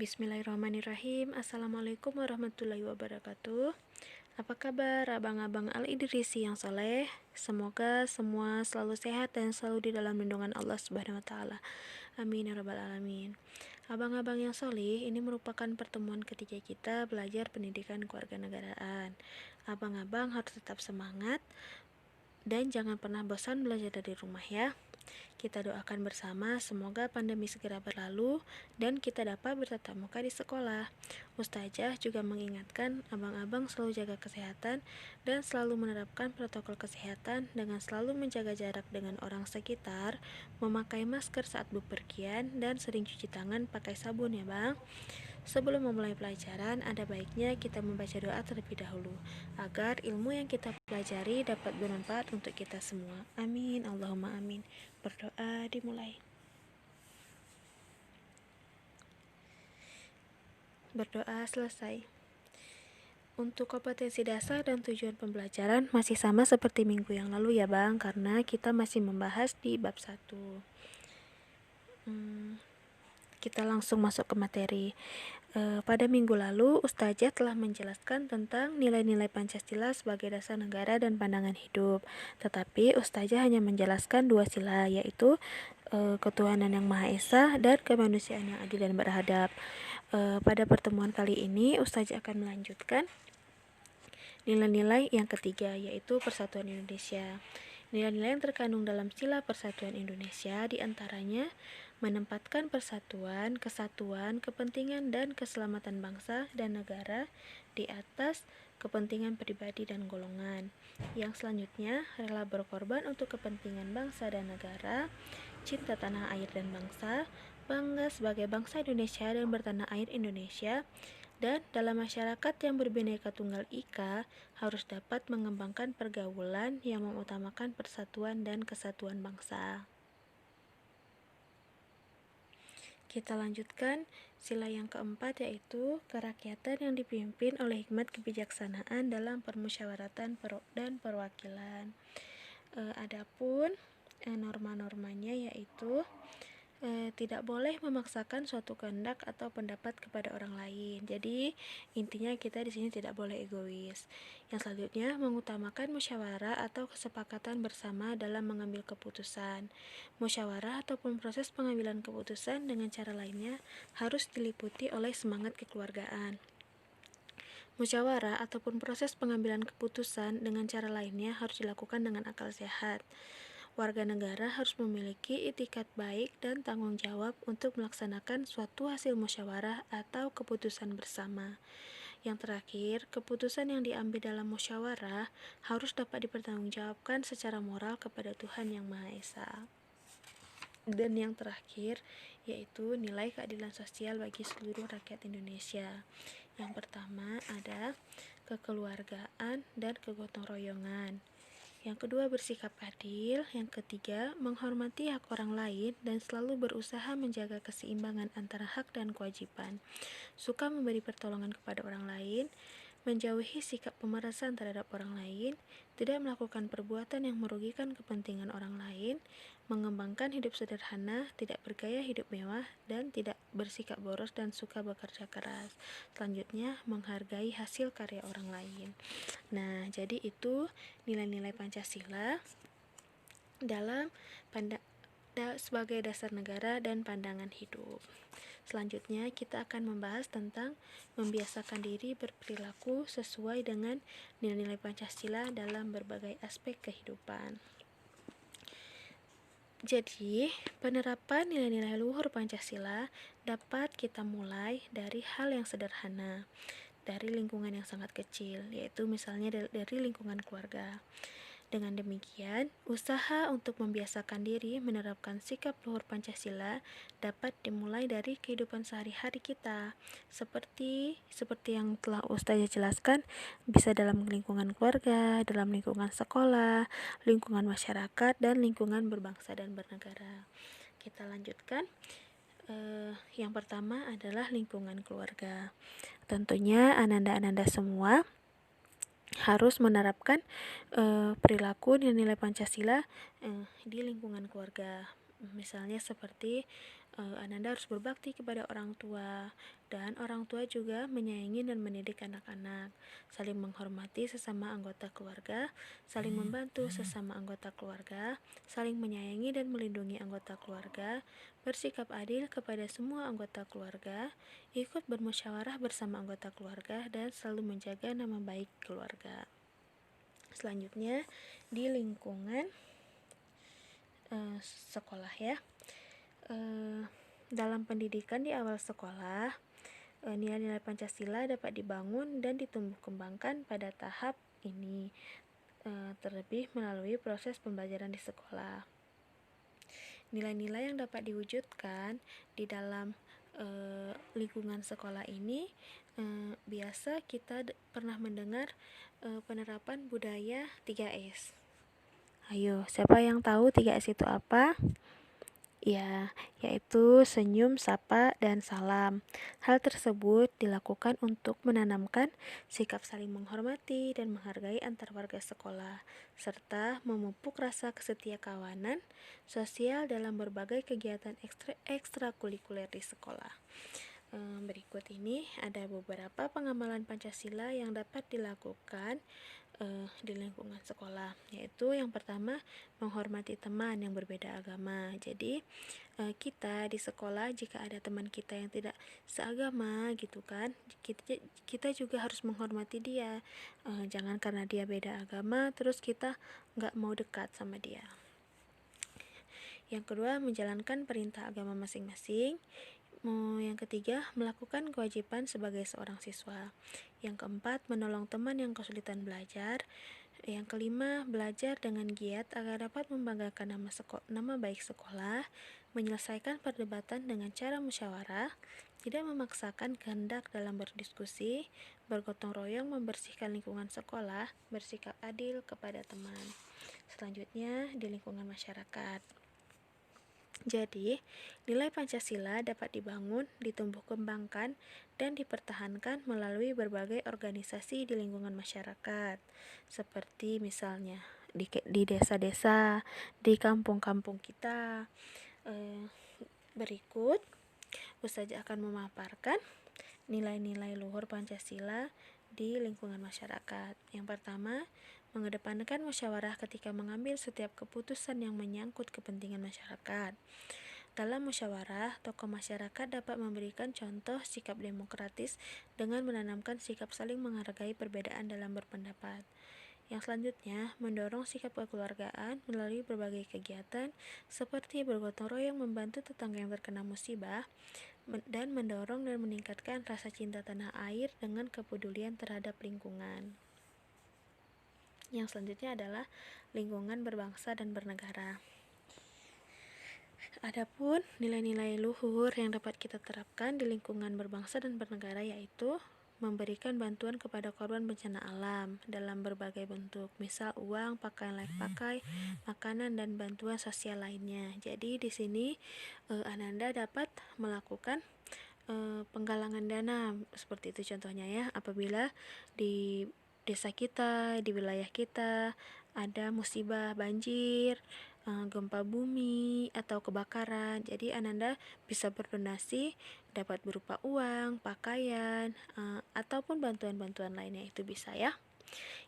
Bismillahirrahmanirrahim. Assalamualaikum warahmatullahi wabarakatuh. Apa kabar abang-abang Al-Idrisi yang soleh? Semoga semua selalu sehat dan selalu di dalam lindungan Allah Subhanahu wa taala. Amin ya rabbal alamin. Abang-abang yang soleh, ini merupakan pertemuan ketiga kita belajar pendidikan kewarganegaraan. Abang-abang harus tetap semangat dan jangan pernah bosan belajar dari rumah ya. Kita doakan bersama semoga pandemi segera berlalu dan kita dapat bertatap muka di sekolah. Ustazah juga mengingatkan abang-abang selalu jaga kesehatan dan selalu menerapkan protokol kesehatan dengan selalu menjaga jarak dengan orang sekitar, memakai masker saat bepergian, dan sering cuci tangan pakai sabun ya bang. Sebelum memulai pelajaran, ada baiknya kita membaca doa terlebih dahulu, agar ilmu yang kita pelajari dapat bermanfaat untuk kita semua. Amin, Allahumma amin. Berdoa dimulai. Berdoa selesai. Untuk kompetensi dasar dan tujuan pembelajaran masih sama seperti minggu yang lalu ya bang, karena kita masih membahas di bab 1. Kita langsung masuk ke materi. Pada minggu lalu, Ustazah telah menjelaskan tentang nilai-nilai Pancasila sebagai dasar negara dan pandangan hidup. Tetapi Ustazah hanya menjelaskan 2 sila, yaitu ketuhanan yang Maha Esa dan kemanusiaan yang adil dan beradab. Pada pertemuan kali ini, Ustazah akan melanjutkan nilai-nilai yang ketiga, yaitu Persatuan Indonesia. Nilai-nilai yang terkandung dalam sila Persatuan Indonesia diantaranya menempatkan persatuan, kesatuan, kepentingan, dan keselamatan bangsa dan negara di atas kepentingan pribadi dan golongan. Yang selanjutnya, rela berkorban untuk kepentingan bangsa dan negara, cinta tanah air dan bangsa, bangga sebagai bangsa Indonesia dan bertanah air Indonesia, dan dalam masyarakat yang berbineka tunggal ika harus dapat mengembangkan pergaulan yang mengutamakan persatuan dan kesatuan bangsa. Kita lanjutkan sila yang keempat, yaitu kerakyatan yang dipimpin oleh hikmat kebijaksanaan dalam permusyawaratan dan perwakilan. Adapun norma-normanya yaitu tidak boleh memaksakan suatu kehendak atau pendapat kepada orang lain. Jadi intinya kita di sini tidak boleh egois. Yang selanjutnya, mengutamakan musyawarah atau kesepakatan bersama dalam mengambil keputusan. Musyawarah ataupun proses pengambilan keputusan dengan cara lainnya harus diliputi oleh semangat kekeluargaan. Musyawarah ataupun proses pengambilan keputusan dengan cara lainnya harus dilakukan dengan akal sehat. Warga negara harus memiliki itikat baik dan tanggung jawab untuk melaksanakan suatu hasil musyawarah atau keputusan bersama. Yang terakhir, keputusan yang diambil dalam musyawarah harus dapat dipertanggungjawabkan secara moral kepada Tuhan Yang Maha Esa. Dan yang terakhir, yaitu nilai keadilan sosial bagi seluruh rakyat Indonesia. Yang pertama ada kekeluargaan dan kegotong royongan. Yang kedua, bersikap adil. Yang ketiga, menghormati hak orang lain dan selalu berusaha menjaga keseimbangan antara hak dan kewajiban. Suka memberi pertolongan kepada orang lain, menjauhi sikap pemerasan terhadap orang lain, tidak melakukan perbuatan yang merugikan kepentingan orang lain, mengembangkan hidup sederhana, tidak bergaya hidup mewah, dan tidak bersikap boros dan suka bekerja keras. Selanjutnya, menghargai hasil karya orang lain. Nah, jadi itu nilai-nilai Pancasila dalam sebagai dasar negara dan pandangan hidup. Selanjutnya kita akan membahas tentang membiasakan diri berperilaku sesuai dengan nilai-nilai Pancasila dalam berbagai aspek kehidupan. Jadi, penerapan nilai-nilai luhur Pancasila dapat kita mulai dari hal yang sederhana, dari lingkungan yang sangat kecil, yaitu misalnya dari lingkungan keluarga. Dengan demikian, usaha untuk membiasakan diri menerapkan sikap luhur Pancasila dapat dimulai dari kehidupan sehari-hari kita. Seperti yang telah Ustazah jelaskan, bisa dalam lingkungan keluarga, dalam lingkungan sekolah, lingkungan masyarakat, dan lingkungan berbangsa dan bernegara. Kita lanjutkan. Yang pertama adalah lingkungan keluarga. Tentunya ananda-ananda semua harus menerapkan perilaku nilai-nilai Pancasila di lingkungan keluarga. Misalnya seperti Ananda harus berbakti kepada orang tua, dan orang tua juga menyayangi dan mendidik anak-anak, saling menghormati sesama anggota keluarga, saling membantu sesama anggota keluarga, saling menyayangi dan melindungi anggota keluarga, bersikap adil kepada semua anggota keluarga, ikut bermusyawarah bersama anggota keluarga, dan selalu menjaga nama baik keluarga. Selanjutnya, di lingkungan sekolah ya. Dalam pendidikan di awal sekolah, nilai-nilai Pancasila dapat dibangun dan ditumbuh kembangkan pada tahap ini, terlebih melalui proses pembelajaran di sekolah. Nilai-nilai yang dapat diwujudkan di dalam lingkungan sekolah ini, biasa kita pernah mendengar penerapan budaya 3S. Ayo, siapa yang tahu 3S itu apa? Ya, yaitu senyum, sapa, dan salam. Hal tersebut dilakukan untuk menanamkan sikap saling menghormati dan menghargai antar warga sekolah, serta memupuk rasa kesetiakawanan sosial dalam berbagai kegiatan ekstrakurikuler di sekolah. Berikut ini ada beberapa pengamalan Pancasila yang dapat dilakukan di lingkungan sekolah, yaitu yang pertama, menghormati teman yang berbeda agama. Jadi kita di sekolah, jika ada teman kita yang tidak seagama gitu kan, kita juga harus menghormati dia. Jangan karena dia beda agama terus kita nggak mau dekat sama dia. Yang kedua, menjalankan perintah agama masing-masing. Yang ketiga, melakukan kewajiban sebagai seorang siswa. Yang keempat, menolong teman yang kesulitan belajar. Yang kelima, belajar dengan giat agar dapat membanggakan nama baik sekolah, menyelesaikan perdebatan dengan cara musyawarah, tidak memaksakan kehendak dalam berdiskusi, bergotong royong membersihkan lingkungan sekolah, bersikap adil kepada teman. Selanjutnya, di lingkungan masyarakat. Jadi, nilai Pancasila dapat dibangun, ditumbuh kembangkan, dan dipertahankan melalui berbagai organisasi di lingkungan masyarakat, seperti misalnya di desa-desa, di kampung-kampung kita. Berikut, Ustazah akan memaparkan nilai-nilai luhur Pancasila di lingkungan masyarakat. Yang pertama, mengedepankan musyawarah ketika mengambil setiap keputusan yang menyangkut kepentingan masyarakat. Dalam musyawarah, tokoh masyarakat dapat memberikan contoh sikap demokratis dengan menanamkan sikap saling menghargai perbedaan dalam berpendapat. Yang selanjutnya, mendorong sikap kekeluargaan melalui berbagai kegiatan seperti bergotong royong membantu tetangga yang terkena musibah, dan mendorong dan meningkatkan rasa cinta tanah air dengan kepedulian terhadap lingkungan. Yang selanjutnya adalah lingkungan berbangsa dan bernegara. Adapun nilai-nilai luhur yang dapat kita terapkan di lingkungan berbangsa dan bernegara, yaitu memberikan bantuan kepada korban bencana alam dalam berbagai bentuk, misal uang, pakaian layak pakai, makanan, dan bantuan sosial lainnya. Jadi di sini Ananda dapat melakukan penggalangan dana, seperti itu contohnya ya, apabila di desa kita, di wilayah kita ada musibah banjir, gempa bumi, atau kebakaran. Jadi Ananda bisa berdonasi, dapat berupa uang, pakaian, ataupun bantuan-bantuan lainnya, itu bisa ya.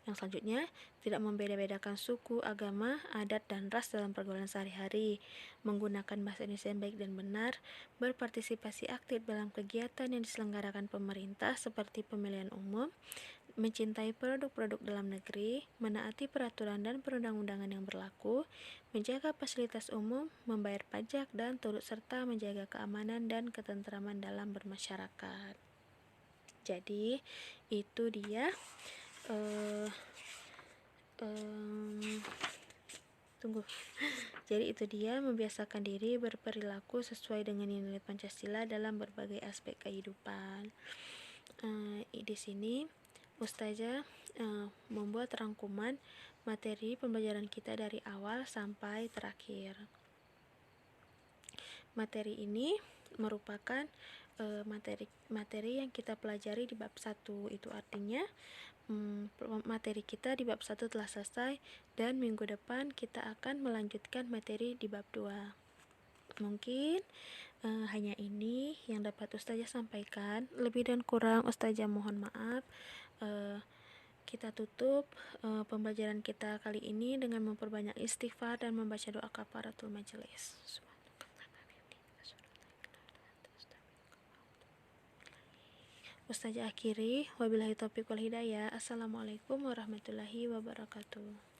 Yang selanjutnya, tidak membeda-bedakan suku, agama, adat, dan ras dalam pergaulan sehari-hari, menggunakan bahasa Indonesia yang baik dan benar, berpartisipasi aktif dalam kegiatan yang diselenggarakan pemerintah seperti pemilihan umum, mencintai produk-produk dalam negeri, menaati peraturan dan perundang-undangan yang berlaku, menjaga fasilitas umum, membayar pajak, dan turut serta menjaga keamanan dan ketentraman dalam bermasyarakat. Jadi, itu dia Jadi itu dia membiasakan diri berperilaku sesuai dengan nilai Pancasila dalam berbagai aspek kehidupan. Di sini Ustazah membuat rangkuman materi pembelajaran kita dari awal sampai terakhir. Materi ini merupakan materi yang kita pelajari di bab 1. Itu artinya materi kita di bab 1 telah selesai, dan minggu depan kita akan melanjutkan materi di bab 2. Mungkin hanya ini yang dapat Ustazah sampaikan. Lebih dan kurang Ustazah mohon maaf. Kita tutup pembelajaran kita kali ini dengan memperbanyak istighfar dan membaca doa kafaratul majelis. Ustazah akhiri, wabillahi taufiq wal hidayah. Assalamualaikum warahmatullahi wabarakatuh.